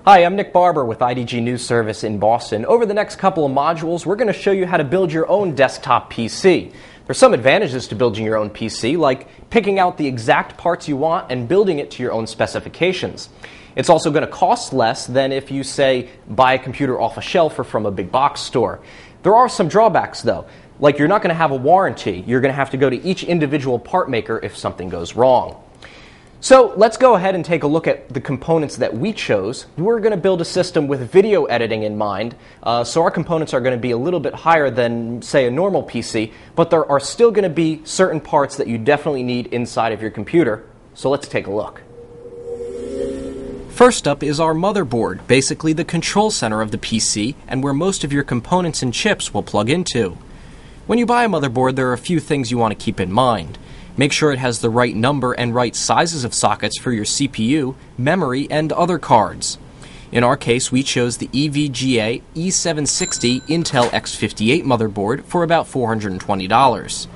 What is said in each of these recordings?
Hi, I'm Nick Barber with IDG News Service in Boston. Over the next couple of modules, we're going to show you how to build your own desktop PC. There's some advantages to building your own PC, like picking out the exact parts you want and building it to your own specifications. It's also going to cost less than if you, say, buy a computer off a shelf or from a big box store. There are some drawbacks, though. Like you're not going to have a warranty. You're going to have to go to each individual part maker if something goes wrong. So let's go ahead and take a look at the components that we chose. We're going to build a system with video editing in mind, so our components are going to be a little bit higher than, say, a normal PC, but there are still going to be certain parts that you definitely need inside of your computer. So let's take a look. First up is our motherboard, basically the control center of the PC and where most of your components and chips will plug into. When you buy a motherboard, there are a few things you want to keep in mind. Make sure it has the right number and right sizes of sockets for your CPU, memory, and other cards. In our case, we chose the EVGA E760 Intel X58 motherboard for about $420.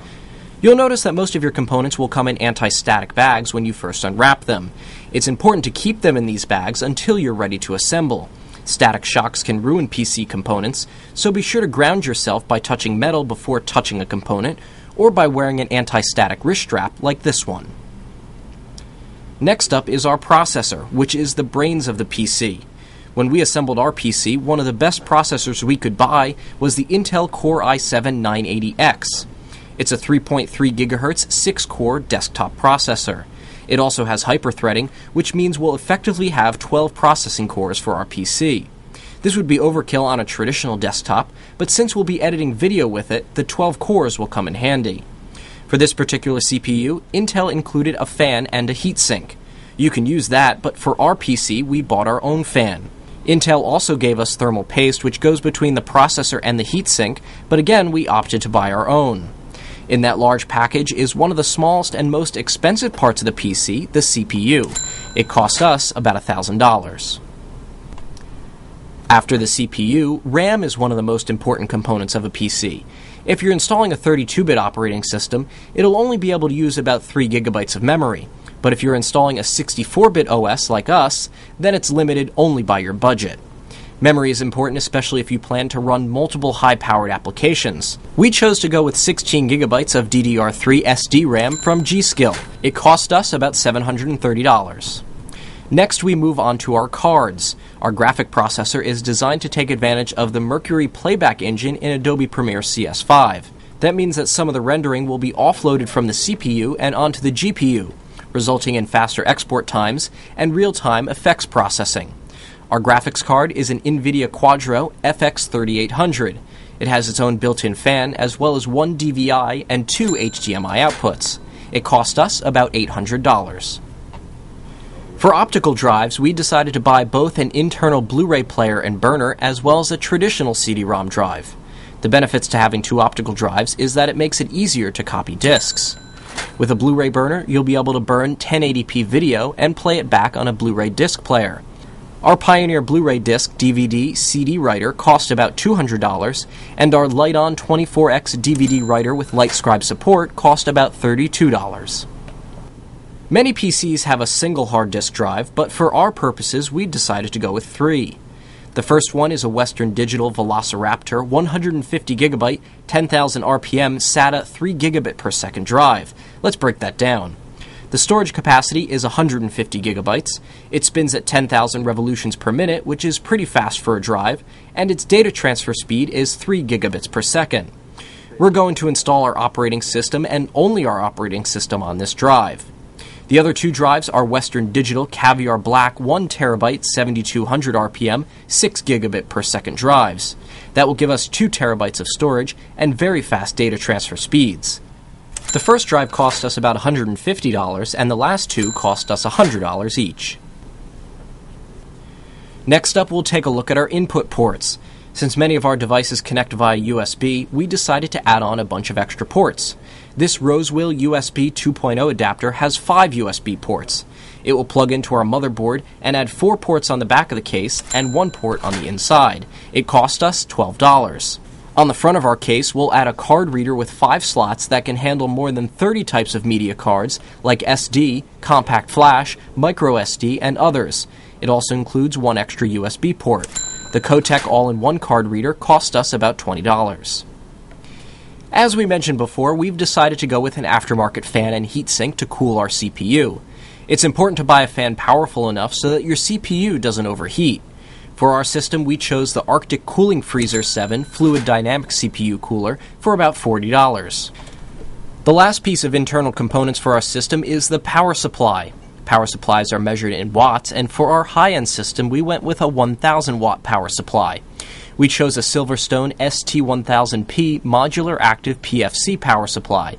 You'll notice that most of your components will come in anti-static bags when you first unwrap them. It's important to keep them in these bags until you're ready to assemble. Static shocks can ruin PC components, so be sure to ground yourself by touching metal before touching a component, or by wearing an anti-static wrist strap like this one. Next up is our processor, which is the brains of the PC. When we assembled our PC, one of the best processors we could buy was the Intel Core i7-980X. It's a 3.3 GHz 6-core desktop processor. It also has hyperthreading, which means we'll effectively have 12 processing cores for our PC. This would be overkill on a traditional desktop, but since we'll be editing video with it, the 12 cores will come in handy. For this particular CPU, Intel included a fan and a heatsink. You can use that, but for our PC, we bought our own fan. Intel also gave us thermal paste, which goes between the processor and the heatsink, but again, we opted to buy our own. In that large package is one of the smallest and most expensive parts of the PC, the CPU. It cost us about $1,000. After the CPU, RAM is one of the most important components of a PC. If you're installing a 32-bit operating system, it'll only be able to use about 3 GB of memory. But if you're installing a 64-bit OS like us, then it's limited only by your budget. Memory is important, especially if you plan to run multiple high-powered applications. We chose to go with 16 GB of DDR3 SD RAM from G.Skill. It cost us about $730. Next, we move on to our cards. Our graphic processor is designed to take advantage of the Mercury playback engine in Adobe Premiere CS5. That means that some of the rendering will be offloaded from the CPU and onto the GPU, resulting in faster export times and real-time effects processing. Our graphics card is an NVIDIA Quadro FX 3800. It has its own built-in fan, as well as one DVI and 2 HDMI outputs. It cost us about $800. For optical drives, we decided to buy both an internal Blu-ray player and burner as well as a traditional CD-ROM drive. The benefits to having two optical drives is that it makes it easier to copy discs. With a Blu-ray burner, you'll be able to burn 1080p video and play it back on a Blu-ray disc player. Our Pioneer Blu-ray disc DVD CD writer cost about $200, and our Light-On 24x DVD writer with LightScribe support cost about $32. Many PCs have a single hard disk drive, but for our purposes, we decided to go with 3. The first one is a Western Digital Velociraptor 150 GB, 10,000 RPM SATA 3 gigabit per second drive. Let's break that down. The storage capacity is 150 gigabytes. It spins at 10,000 revolutions per minute, which is pretty fast for a drive, and its data transfer speed is 3 gigabits per second. We're going to install our operating system and only our operating system on this drive. The other two drives are Western Digital Caviar Black 1 terabyte 7200 RPM 6 gigabit per second drives. That will give us 2 terabytes of storage and very fast data transfer speeds. The first drive cost us about $150 and the last two cost us $100 each. Next up, we'll take a look at our input ports. Since many of our devices connect via USB, we decided to add on a bunch of extra ports. This Rosewheel USB 2.0 adapter has 5 USB ports. It will plug into our motherboard and add 4 ports on the back of the case and 1 port on the inside. It cost us $12. On the front of our case, we'll add a card reader with 5 slots that can handle more than 30 types of media cards like SD, compact flash, micro SD, and others. It also includes one extra USB port. The Kotek all-in-one card reader cost us about $20. As we mentioned before, we've decided to go with an aftermarket fan and heatsink to cool our CPU. It's important to buy a fan powerful enough so that your CPU doesn't overheat. For our system, we chose the Arctic Cooling Freezer 7 Fluid Dynamic CPU cooler for about $40. The last piece of internal components for our system is the power supply. Power supplies are measured in watts, and for our high-end system, we went with a 1,000 watt power supply. We chose a Silverstone ST1000P modular active PFC power supply.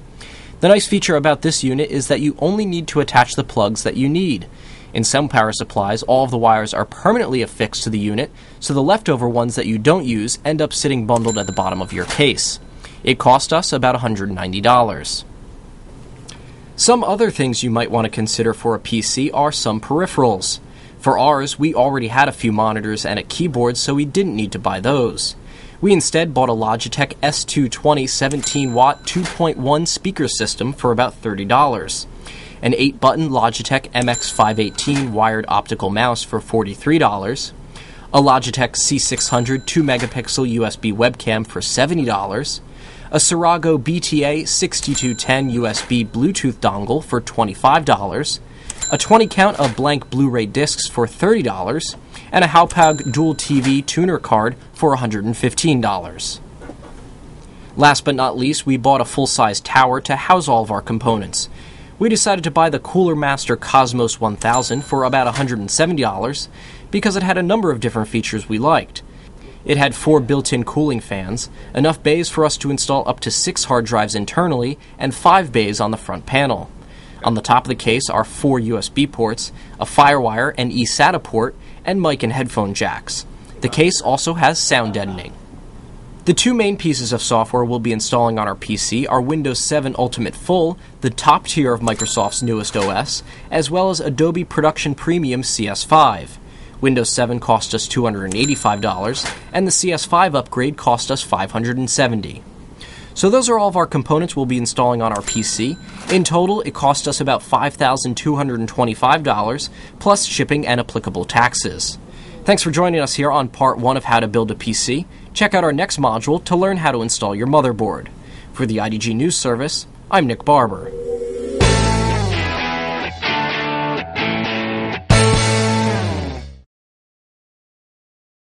The nice feature about this unit is that you only need to attach the plugs that you need. In some power supplies, all of the wires are permanently affixed to the unit, so the leftover ones that you don't use end up sitting bundled at the bottom of your case. It cost us about $190. Some other things you might want to consider for a PC are some peripherals. For ours, we already had a few monitors and a keyboard, so we didn't need to buy those. We instead bought a Logitech S220 17-watt 2.1 speaker system for about $30, an 8-button Logitech MX518 wired optical mouse for $43, a Logitech C600 2-megapixel USB webcam for $70, a Serago BTA 6210 USB Bluetooth dongle for $25, a 20 count of blank Blu-ray discs for $30, and a Haupag Dual TV tuner card for $115. Last but not least, we bought a full-size tower to house all of our components. We decided to buy the Cooler Master Cosmos 1000 for about $170 because it had a number of different features we liked. It had 4 built-in cooling fans, enough bays for us to install up to 6 hard drives internally, and 5 bays on the front panel. On the top of the case are 4 USB ports, a FireWire and eSATA port, and mic and headphone jacks. The case also has sound deadening. The 2 main pieces of software we'll be installing on our PC are Windows 7 Ultimate Full, the top tier of Microsoft's newest OS, as well as Adobe Production Premium CS5. Windows 7 cost us $285, and the CS5 upgrade cost us $570. So those are all of our components we'll be installing on our PC. In total, it cost us about $5,225, plus shipping and applicable taxes. Thanks for joining us here on part 1 of how to build a PC. Check out our next module to learn how to install your motherboard. For the IDG News Service, I'm Nick Barber.